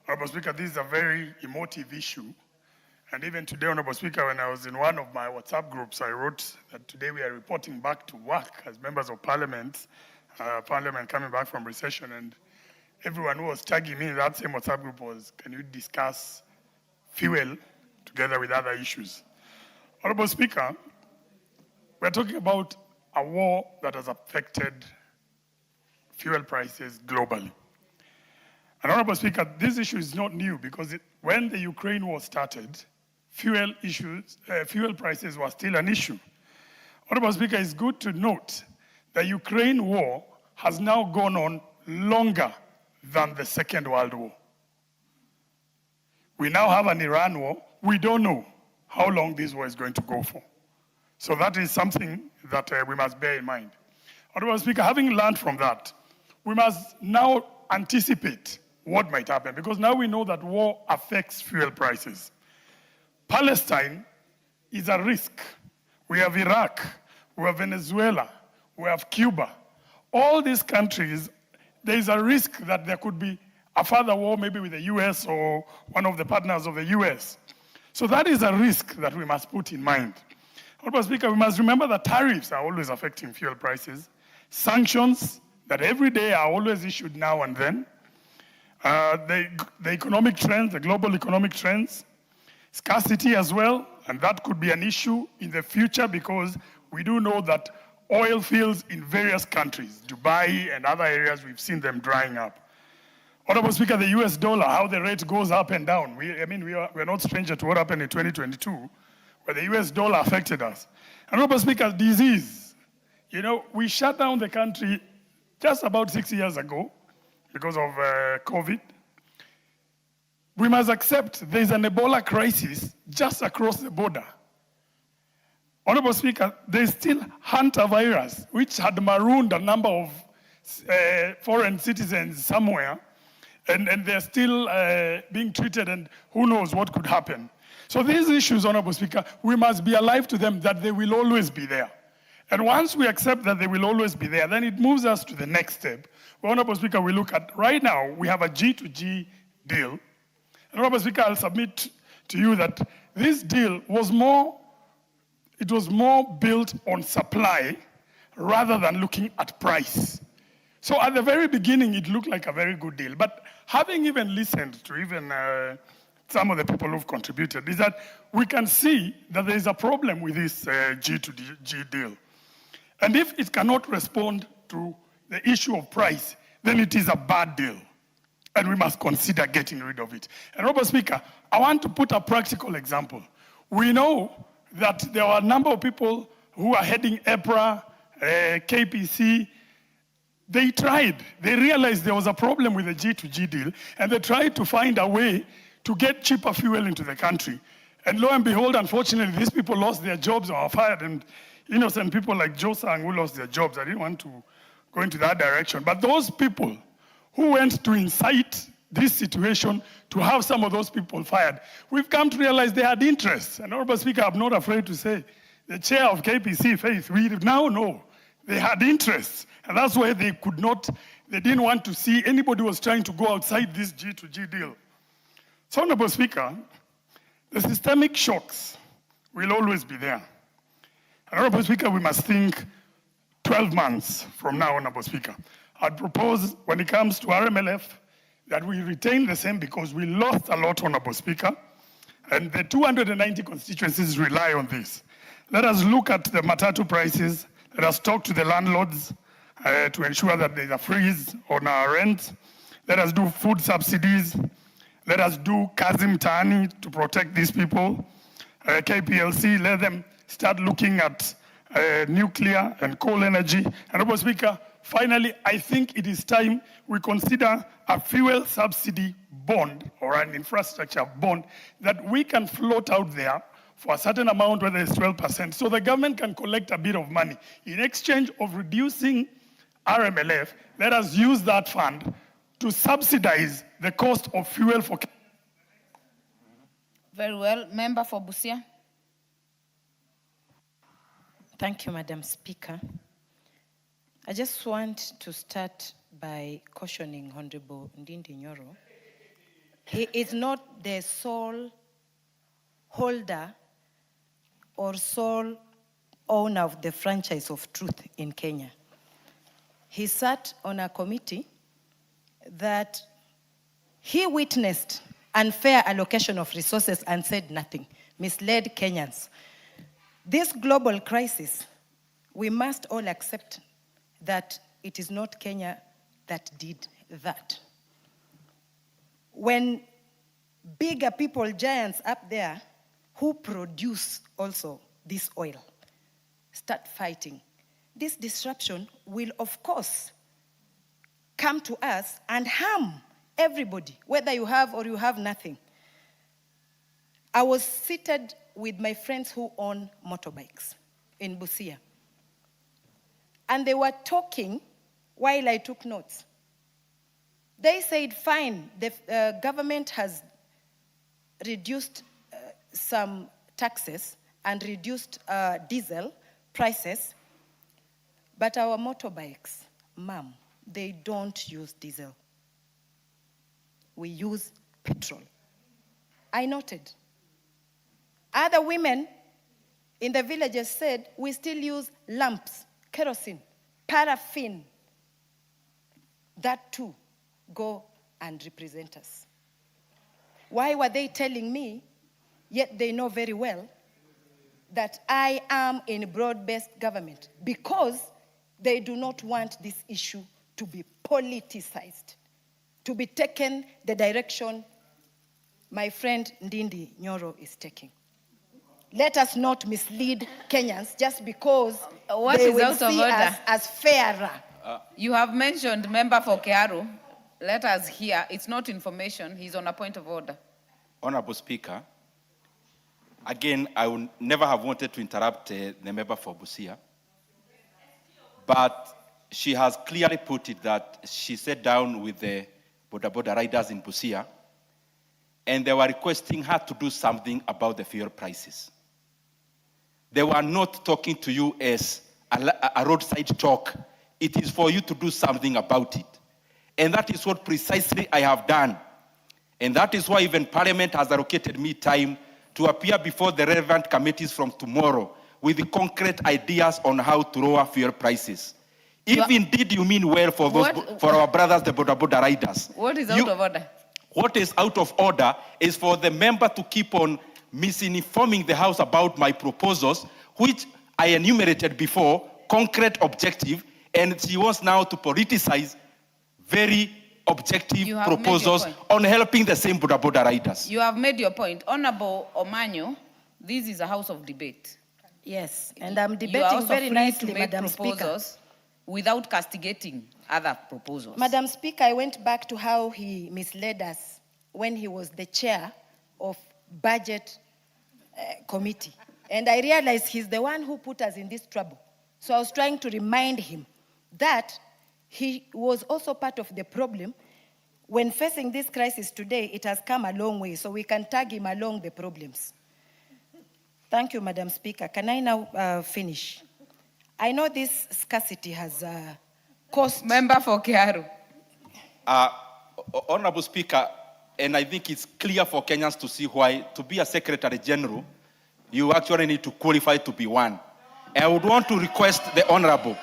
[SPEAKER 8] Honorable Speaker, this is a very emotive issue. And even today, Honorable Speaker, when I was in one of my WhatsApp groups, I wrote that today we are reporting back to work as members of Parliament, Parliament coming back from recession, and everyone who was tagging me in that same WhatsApp group was, can you discuss fuel together with other issues? Honorable Speaker, we're talking about a war that has affected fuel prices globally. And Honorable Speaker, this issue is not new because when the Ukraine war started, fuel prices were still an issue. Honorable Speaker, it's good to note the Ukraine war has now gone on longer than the Second World War. We now have an Iran war. We don't know how long this war is going to go for. So that is something that we must bear in mind. Honorable Speaker, having learned from that, we must now anticipate what might happen, because now we know that war affects fuel prices. Palestine is a risk. We have Iraq, we have Venezuela, we have Cuba. All these countries, there is a risk that there could be a further war, maybe with the US or one of the partners of the US. So that is a risk that we must put in mind. Honorable Speaker, we must remember that tariffs are always affecting fuel prices. Sanctions that every day are always issued now and then. The economic trends, the global economic trends, scarcity as well, and that could be an issue in the future because we do know that oil fields in various countries, Dubai and other areas, we've seen them drying up. Honorable Speaker, the US dollar, how the rate goes up and down. We're not stranger to what happened in 2022, where the US dollar affected us. Honorable Speaker, disease. You know, we shut down the country just about 6 years ago because of COVID. We must accept there's an Ebola crisis just across the border. Honorable Speaker, there's still hantavirus, which had marooned a number of foreign citizens somewhere, and they're still being treated, and who knows what could happen. So these issues, Honorable Speaker, we must be alive to them, that they will always be there. And once we accept that they will always be there, then it moves us to the next step. Well, Honorable Speaker, we look at, right now, we have a G2G deal. And Honorable Speaker, I'll submit to you that this deal was more built on supply rather than looking at price. So at the very beginning, it looked like a very good deal. But having even listened to even some of the people who've contributed, is that we can see that there is a problem with this G2G deal. And if it cannot respond to the issue of price, then it is a bad deal. And we must consider getting rid of it. And Honorable Speaker, I want to put a practical example. We know that there are a number of people who are heading EPRA, KPC. They tried. They realized there was a problem with the G2G deal, and they tried to find a way to get cheaper fuel into the country. And lo and behold, unfortunately, these people lost their jobs or are fired, and innocent people like Joe Sang who lost their jobs. I didn't want to go into that direction. But those people who went to incite this situation to have some of those people fired, we've come to realize they had interests. And Honorable Speaker, I'm not afraid to say, the chair of KPC, Faith, we now know they had interests. And that's why they didn't want to see anybody was trying to go outside this G2G deal. So, Honorable Speaker, the systemic shocks will always be there. And Honorable Speaker, we must think 12 months from now, Honorable Speaker. I'd propose, when it comes to RMLF, that we retain the same because we lost a lot, Honorable Speaker, and the 290 constituencies rely on this. Let us look at the matatu prices. Let us talk to the landlords to ensure that there's a freeze on our rent. Let us do food subsidies. Let us do kazi mtaani to protect these people. KPLC, let them start looking at nuclear and coal energy. And Honorable Speaker, finally, I think it is time we consider a fuel subsidy bond or an infrastructure bond that we can float out there for a certain amount, whether it's 12%, so the government can collect a bit of money. In exchange of reducing RMLF, let us use that fund to subsidize the cost of fuel for...
[SPEAKER 2] Very well. Member for Busia.
[SPEAKER 9] Thank you, Madam Speaker. I just want to start by cautioning Honorable Ndindi Nyoro. He is not the sole holder or sole owner of the franchise of truth in Kenya. He sat on a committee that he witnessed unfair allocation of resources and said nothing, misled Kenyans. This global crisis, we must all accept that it is not Kenya that did that. When bigger people, giants up there, who produce also this oil, start fighting, this disruption will, of course, come to us and harm everybody, whether you have or you have nothing. I was seated with my friends who own motorbikes in Busia, and they were talking while I took notes. They said, fine, the government has reduced some taxes and reduced diesel prices, but our motorbikes, ma'am, they don't use diesel. We use petrol. I noted. Other women in the villages said, we still use lamps, kerosene, paraffin. That too, go and represent us. Why were they telling me, yet they know very well, that I am in broad-based government? Because they do not want this issue to be politicized, to be taken the direction my friend Ndindi Nyoro is taking. Let us not mislead Kenyans just because they will see us as fairer.
[SPEAKER 2] You have mentioned member for Kearu. Let us hear. It's not information. He's on a point of order.
[SPEAKER 5] Honorable Speaker, again, I would never have wanted to interrupt the member for Busia, but she has clearly put it that she sat down with the boda riders in Busia, and they were requesting her to do something about the fuel prices. They were not talking to you as a roadside talk. It is for you to do something about it. And that is what precisely I have done. And that is why even Parliament has allocated me time to appear before the relevant committees from tomorrow with the concrete ideas on how to lower fuel prices. If indeed you mean well for those, for our brothers, the boda riders.
[SPEAKER 2] What is out of order?
[SPEAKER 5] What is out of order is for the member to keep on misinforming the House about my proposals, which I enumerated before, concrete objective, And she wants now to politicize very objective
[SPEAKER 2] You have made your
[SPEAKER 5] proposals
[SPEAKER 2] point.
[SPEAKER 5] on helping the same Boda Boda riders.
[SPEAKER 2] You have made your point. Honorable Omanyo, this is a house of debate.
[SPEAKER 9] Yes, and I'm
[SPEAKER 2] You are
[SPEAKER 9] debating
[SPEAKER 2] also
[SPEAKER 9] very
[SPEAKER 2] free
[SPEAKER 9] nicely,
[SPEAKER 2] to make
[SPEAKER 9] Madam Speaker.
[SPEAKER 2] proposals without castigating other proposals.
[SPEAKER 9] Madam Speaker, I went back to how he misled us when he was the chair of budget committee. And I realized he's the one who put us in this trouble. So I was trying to remind him that he was also part of the problem. When facing this crisis today, it has come a long way, so we can tag him along the problems. Thank you, Madam Speaker. Can I now finish? I know this scarcity has cost...
[SPEAKER 2] Member for Kiaru.
[SPEAKER 5] Honorable Speaker, and I think it's clear for Kenyans to see why, to be a Secretary General, you actually need to qualify to be one. And I would want to request the Honorable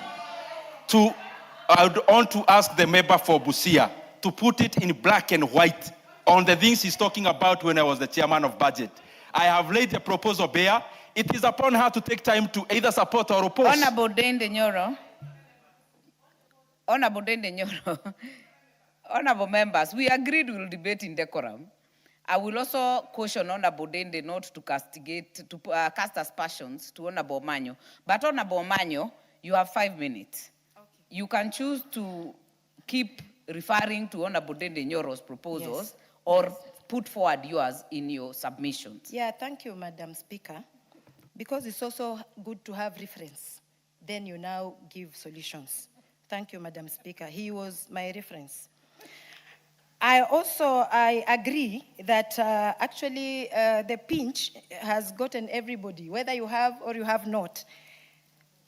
[SPEAKER 5] I would want to ask the member for Busia to put it in black and white on the things he's talking about when I was the chairman of budget. I have laid the proposal bare. It is upon her to take time to either support or oppose.
[SPEAKER 2] Honorable Dende Nyoro. Honorable Dende Nyoro. Honorable members, we agreed we'll debate in decorum. I will also caution Honorable Dende not to castigate, to cast aspersions to Honorable Manyo. But Honorable Manyo, you have 5 minutes. Okay. You can choose to keep referring to Honorable Dende Nyoro's proposals, yes, or put forward yours in your submissions.
[SPEAKER 9] Yeah, thank you, Madam Speaker. Because it's also good to have reference. Then you now give solutions. Thank you, Madam Speaker. He was my reference. I agree that actually the pinch has gotten everybody, whether you have or you have not.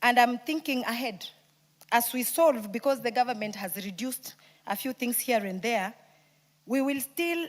[SPEAKER 9] And I'm thinking ahead. As we solve, because the government has reduced a few things here and there, we will still